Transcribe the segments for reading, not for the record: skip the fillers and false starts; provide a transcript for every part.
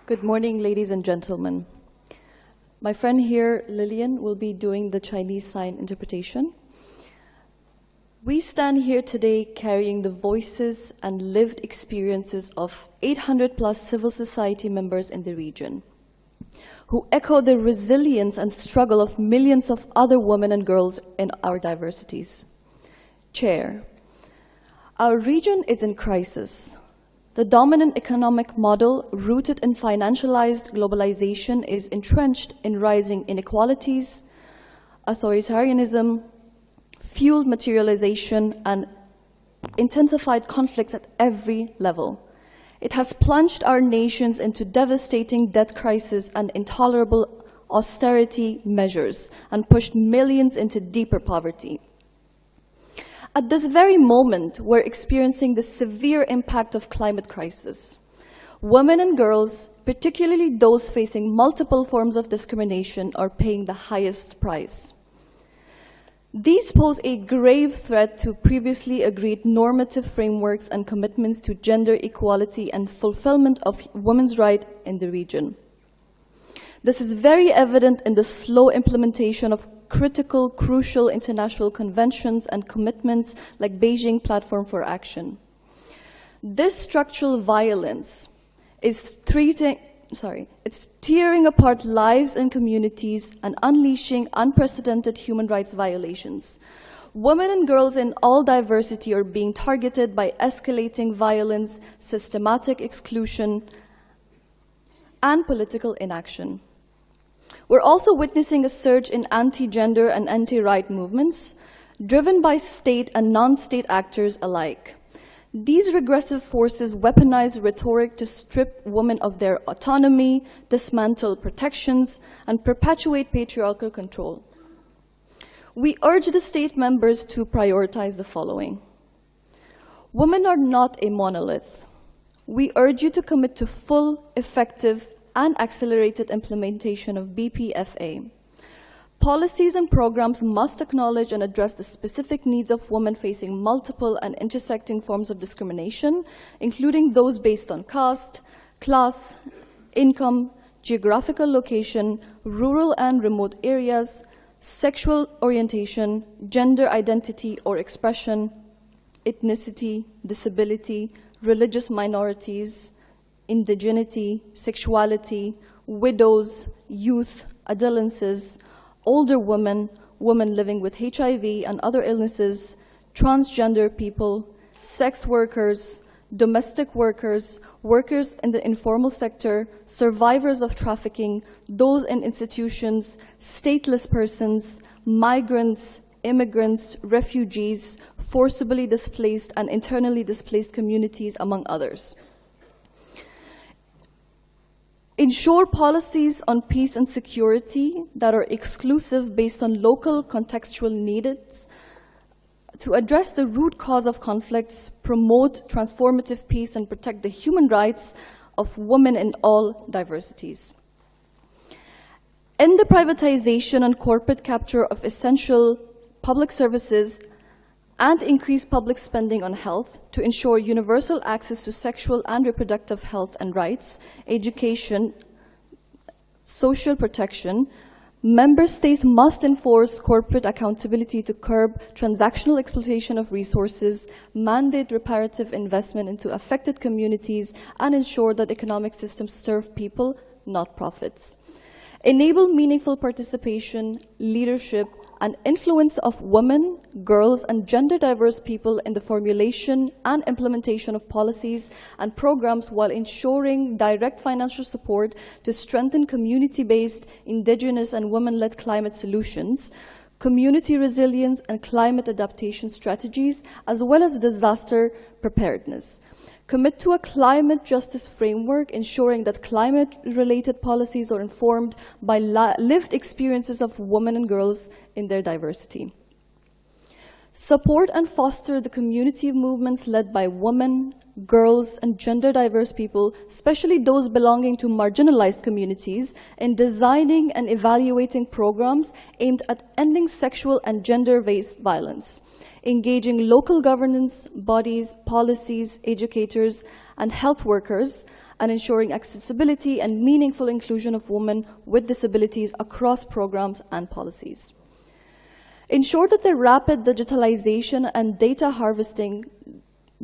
Good morning, ladies and gentlemen. My friend here, Lillian, will be doing the Chinese sign interpretation. We stand here today carrying the voices and lived experiences of 800 plus civil society members in the region, who echo the resilience and struggle of millions of other women and girls in our diversities. Chair, our region is in crisis. The dominant economic model rooted in financialized globalization is entrenched in rising inequalities, authoritarianism, fueled materialization, and intensified conflicts at every level. It has plunged our nations into devastating debt crisis and intolerable austerity measures and pushed millions into deeper poverty. At this very moment, we're experiencing the severe impact of climate crisis. Women and girls, particularly those facing multiple forms of discrimination, are paying the highest price. These pose a grave threat to previously agreed normative frameworks and commitments to gender equality and fulfillment of women's rights in the region. This is very evident in the slow implementation of critical, crucial international conventions and commitments like Beijing Platform for Action. This structural violence is tearing apart lives and communities and unleashing unprecedented human rights violations. Women and girls in all diversity are being targeted by escalating violence, systematic exclusion, and political inaction. We're also witnessing a surge in anti-gender and anti-right movements, driven by state and non-state actors alike. These regressive forces weaponize rhetoric to strip women of their autonomy, dismantle protections, and perpetuate patriarchal control. We urge the state members to prioritize the following. Women are not a monolith. We urge you to commit to full, effective, and accelerated implementation of BPFA. Policies and programs must acknowledge and address the specific needs of women facing multiple and intersecting forms of discrimination, including those based on caste, class, income, geographical location, rural and remote areas, sexual orientation, gender identity or expression, ethnicity, disability, religious minorities, indigeneity, sexuality, widows, youth, adolescents, older women, women living with HIV and other illnesses, transgender people, sex workers, domestic workers, workers in the informal sector, survivors of trafficking, those in institutions, stateless persons, migrants, immigrants, refugees, forcibly displaced and internally displaced communities, among others. Ensure policies on peace and security that are exclusive based on local contextual needs to address the root cause of conflicts, promote transformative peace, and protect the human rights of women in all diversities. End the privatization and corporate capture of essential public services and increase public spending on health to ensure universal access to sexual and reproductive health and rights, education, social protection. Member states must enforce corporate accountability to curb transactional exploitation of resources, mandate reparative investment into affected communities, and ensure that economic systems serve people, not profits. Enable meaningful participation, leadership, and influence of women, girls, and gender diverse people in the formulation and implementation of policies and programs while ensuring direct financial support to strengthen community-based, indigenous, and women-led climate solutions, community resilience and climate adaptation strategies, as well as disaster preparedness. Commit to a climate justice framework, ensuring that climate-related policies are informed by lived experiences of women and girls in their diversity. Support and foster the community movements led by women, girls, and gender diverse people, especially those belonging to marginalized communities, in designing and evaluating programs aimed at ending sexual and gender-based violence, engaging local governance bodies, policies, educators, and health workers, and ensuring accessibility and meaningful inclusion of women with disabilities across programs and policies. Ensure that the rapid digitalization and data harvesting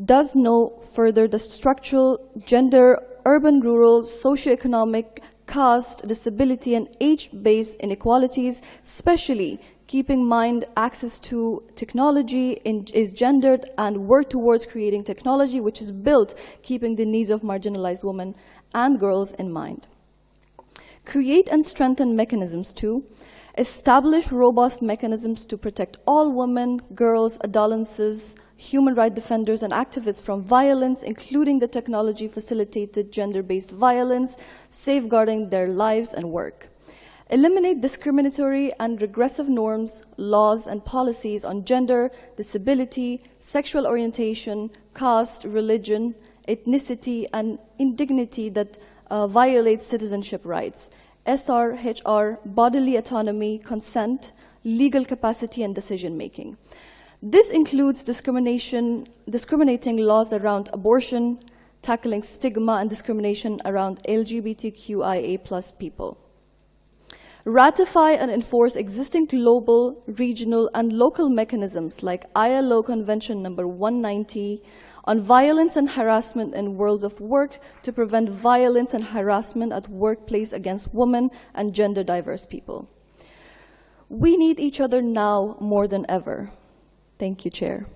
does no further the structural, gender, urban, rural, socioeconomic, caste, disability, and age-based inequalities, especially keeping in mind access to technology is gendered, and work towards creating technology which is built keeping the needs of marginalized women and girls in mind. Create and strengthen mechanisms to establish robust mechanisms to protect all women, girls, adolescents, human rights defenders, and activists from violence, including the technology-facilitated gender-based violence, safeguarding their lives and work. Eliminate discriminatory and regressive norms, laws, and policies on gender, disability, sexual orientation, caste, religion, ethnicity, and indignity that violates citizenship rights. SR, HR, bodily autonomy, consent, legal capacity, and decision-making. This includes discriminating laws around abortion, tackling stigma and discrimination around LGBTQIA+ people. Ratify and enforce existing global, regional, and local mechanisms like ILO Convention number 190 on violence and harassment in worlds of work to prevent violence and harassment at workplace against women and gender diverse people. We need each other now more than ever. Thank you, Chair.